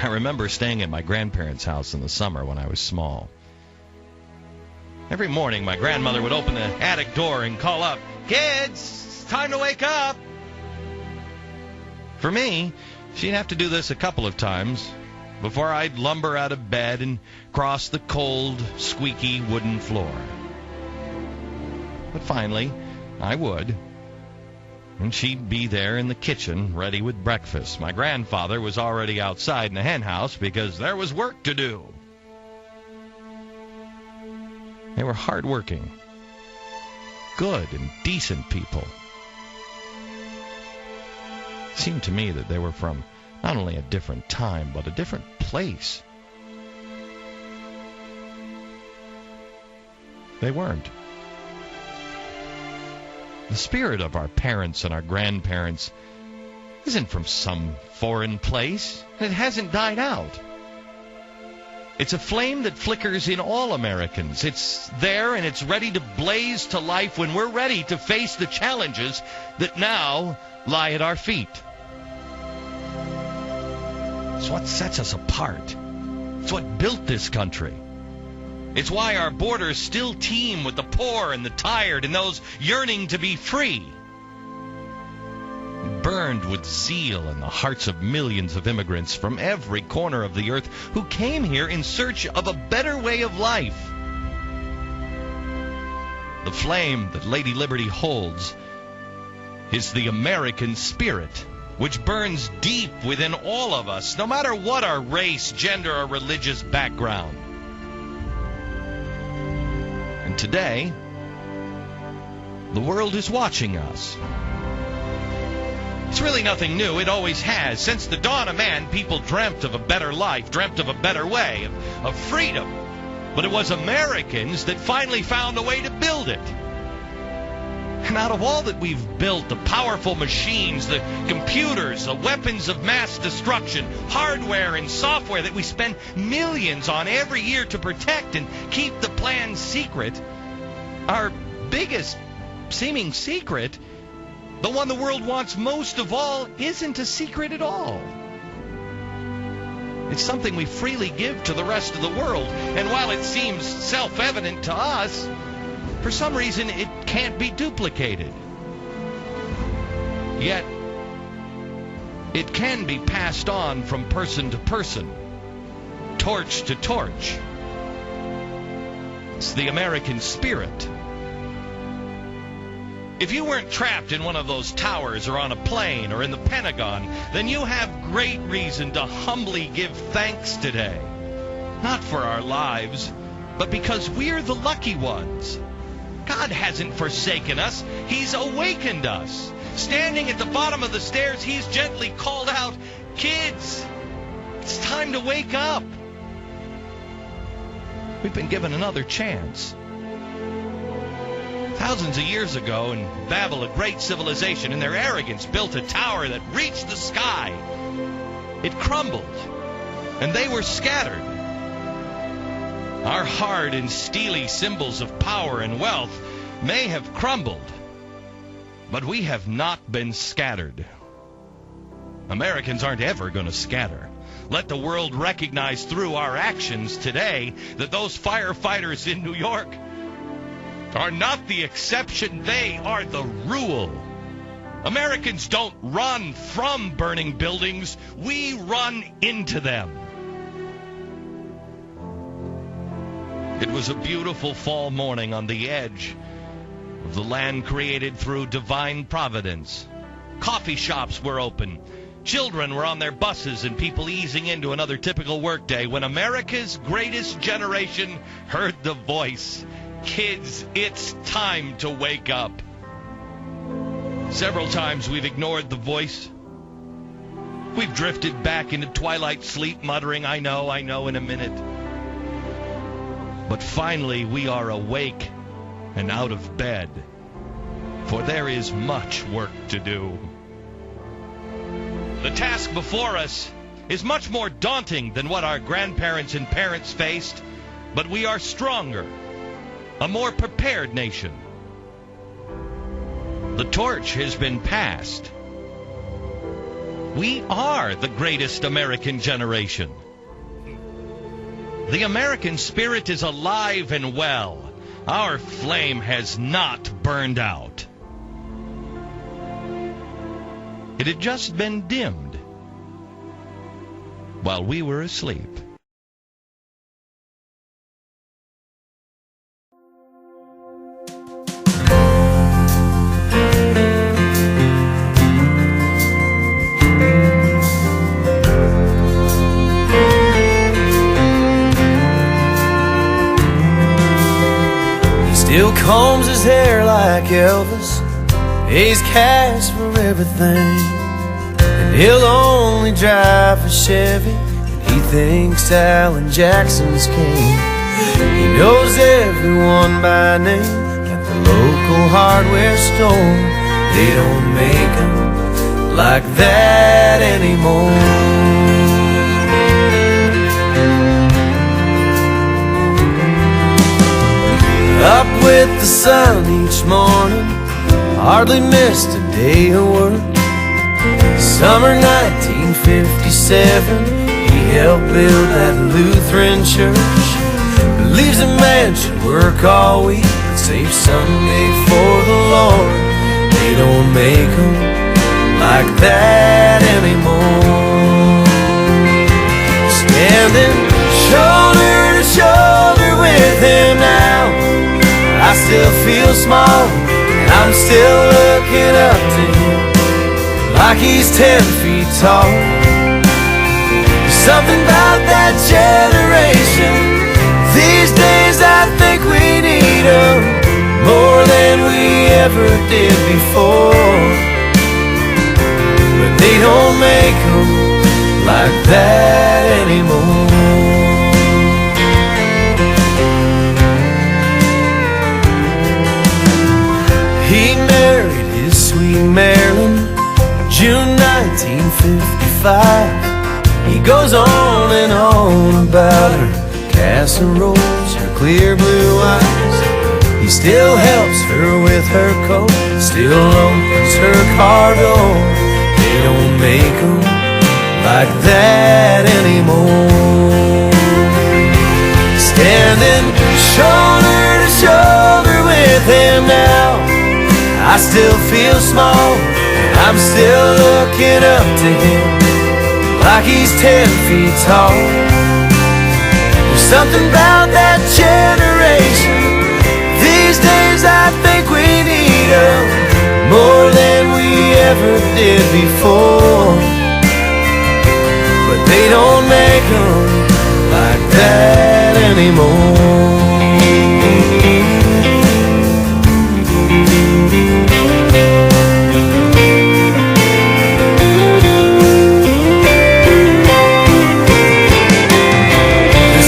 I remember staying at my grandparents' house in the summer when I was small. Every morning, my grandmother would open the attic door and call up, "Kids, it's time to wake up." For me, she'd have to do this a couple of times before I'd lumber out of bed and cross the cold, squeaky wooden floor. But finally, I would. And she'd be there in the kitchen, ready with breakfast. My grandfather was already outside in the hen house because there was work to do. They were hard-working, good and decent people. It seemed to me that they were from not only a different time, but a different place. They weren't. The spirit of our parents and our grandparents isn't from some foreign place. It hasn't died out. It's a flame that flickers in all Americans. It's there and it's ready to blaze to life when we're ready to face the challenges that now lie at our feet. It's what sets us apart. It's what built this country. It's why our borders still teem with the poor and the tired and those yearning to be free. Burned with zeal in the hearts of millions of immigrants from every corner of the earth who came here in search of a better way of life. The flame that Lady Liberty holds is the American spirit, which burns deep within all of us, no matter what our race, gender, or religious background. And today, the world is watching us. It's really nothing new. It always has. Since the dawn of man, people dreamt of a better life, dreamt of a better way, of freedom. But it was Americans that finally found a way to build it. And out of all that we've built, the powerful machines, the computers, the weapons of mass destruction, hardware and software that we spend millions on every year to protect and keep the plan secret, our biggest seeming secret, the one the world wants most of all, isn't a secret at all. It's something we freely give to the rest of the world. And while it seems self-evident to us, for some reason it can't be duplicated. Yet, it can be passed on from person to person, torch to torch. It's the American spirit. If you weren't trapped in one of those towers or on a plane or in the Pentagon, then you have great reason to humbly give thanks today. Not for our lives, but because we're the lucky ones. God hasn't forsaken us. He's awakened us. Standing at the bottom of the stairs, He's gently called out, "Kids, it's time to wake up." We've been given another chance. Thousands of years ago in Babel, a great civilization, in their arrogance, built a tower that reached the sky. It crumbled, and they were scattered. Our hard and steely symbols of power and wealth may have crumbled, but we have not been scattered. Americans aren't ever going to scatter. Let the world recognize through our actions today that those firefighters in New York are not the exception, they are the rule. Americans don't run from burning buildings, we run into them. It was a beautiful fall morning on the edge of the land created through divine providence. Coffee shops were open, children were on their buses, and people easing into another typical workday when America's greatest generation heard the voice, "Kids, it's time to wake up." Several times we've ignored the voice. We've drifted back into twilight sleep, muttering, I know, in a minute. But finally we are awake and out of bed, for there is much work to do. The task before us is much more daunting than what our grandparents and parents faced, but we are stronger, a more prepared nation. The torch has been passed. We are the greatest American generation. The American spirit is alive and well. Our flame has not burned out. It had just been dimmed while we were asleep. Still combs his hair like Elvis, pays cash for everything, and he'll only drive a Chevy, and he thinks Alan Jackson's king. He knows everyone by name at the local hardware store. They don't make them like that anymore. Up with the sun each morning, hardly missed a day of work. Summer 1957, he helped build that Lutheran church. Believes a man should work all week, but save Sunday for the Lord. They don't make them like that anymore. Standing shoulder to shoulder with him now, I still feel small, and I'm still looking up to him like he's 10 feet tall. There's something about that generation. These days I think we need them more than we ever did before. But they don't make them like that anymore. He married his sweet Marilyn, June 1955. He goes on and on about her casseroles, her clear blue eyes. He still helps her with her coat, still opens her car door. They don't make them like that anymore. Standing shoulder to shoulder with him now, I still feel small, and I'm still looking up to him like he's 10 feet tall. There's something about that generation. These days I think we need them more than we ever did before. But they don't make them like that anymore.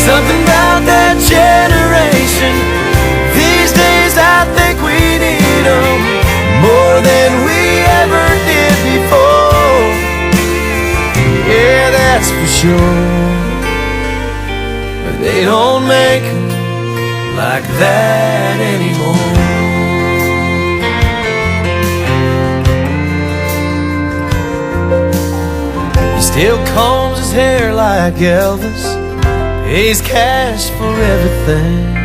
Something about that generation. These days I think we need them more than we ever did before. Yeah, that's for sure. But they don't make them like that anymore. He still combs his hair like Elvis, pays cash for everything,